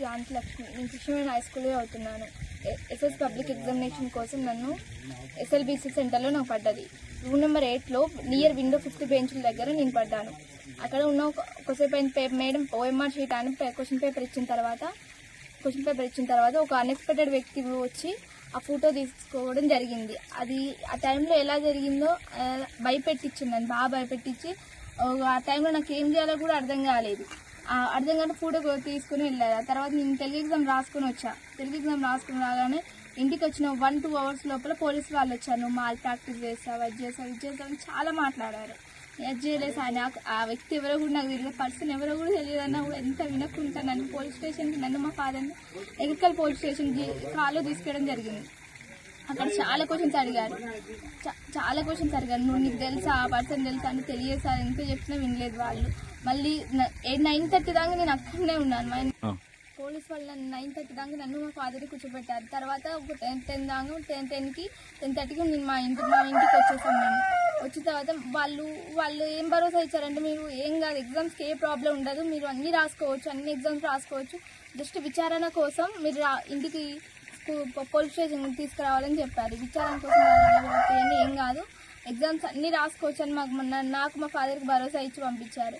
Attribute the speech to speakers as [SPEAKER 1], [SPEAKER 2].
[SPEAKER 1] జానకి లక్ష్మి. నేను కృష్ణవేణి హై స్కూల్లో చదువుతున్నాను. ఎస్ఎస్ పబ్లిక్ ఎగ్జామినేషన్ కోసం నన్ను ఎస్ఎల్బిసి సెంటర్లో నాకు పడ్డది. రూమ్ నెంబర్ 8లో నియర్ విండో 5th బెంచ్ల దగ్గర నేను పడ్డాను. అక్కడ ఉన్న ఒకసేపు అయిన మేడం ఓఎంఆర్ షీట్ అని క్వశ్చన్ పేపర్ ఇచ్చిన తర్వాత ఒక అన్ఎక్స్పెక్టెడ్ వ్యక్తి వచ్చి ఆ ఫోటో తీసుకోవడం జరిగింది. అది ఆ టైంలో ఎలా జరిగిందో భయపెట్టించింది, బాగా భయపెట్టించి ఆ టైంలో నాకు ఏం చేయాలో కూడా అర్థం కాలేదు. అర్థం కాని ఫోటో తీసుకుని వెళ్ళారు. ఆ తర్వాత నేను తెలుగు ఎగ్జామ్ రాసుకుని రాగానే ఇంటికి వచ్చిన 1-2 అవర్స్ లోపల పోలీసు వాళ్ళు వచ్చారు. నువ్వు మాల్ ప్రాక్టీస్ చేస్తావు, అది చేస్తావు చాలా మాట్లాడారు. అది చేయలేదు ఆయన. ఆ వ్యక్తి ఎవరో కూడా నాకు తెలియదు, పర్సన్ ఎవరో కూడా తెలియదన్నా కూడా ఎంత వినకుండా నన్ను పోలీస్ స్టేషన్కి, నన్ను మా ఫాదర్ని ఎగర్కల్ పోలీస్ స్టేషన్కి కాల్లో తీసుకెళ్ళడం జరిగింది. అక్కడ చాలా క్వశ్చన్స్ అడిగారు. నువ్వు నీకు తెలుసా, ఆ పర్సన్ తెలుసా అని తెలియదు సార్, ఎంత చెప్పినా వినలేదు వాళ్ళు. మళ్ళీ 9:30 దాకా నేను అక్కడనే ఉన్నాను. పోలీస్ వాళ్ళు నన్ను 9:30 దాకా నన్ను మా ఫాదర్ని కూర్చోబెట్టారు. తర్వాత ఒక 10 దాకా 10:30కి నేను మా ఇంటికి వచ్చేసాను. నేను వచ్చిన తర్వాత వాళ్ళు ఏం భరోసా ఇచ్చారంటే, మీరు ఏం కాదు, ఎగ్జామ్స్కి ఏ ప్రాబ్లం ఉండదు, మీరు అన్ని ఎగ్జామ్స్ రాసుకోవచ్చు, జస్ట్ విచారణ కోసం మీరు ఇంటికి పోలీస్ స్టేషన్ తీసుకురావాలని చెప్పారు. విచారణ కోసం ఏం కాదు, ఎగ్జామ్స్ అన్ని రాసుకోవచ్చు అని నాకు మా ఫాదర్కి భరోసా ఇచ్చి పంపించారు.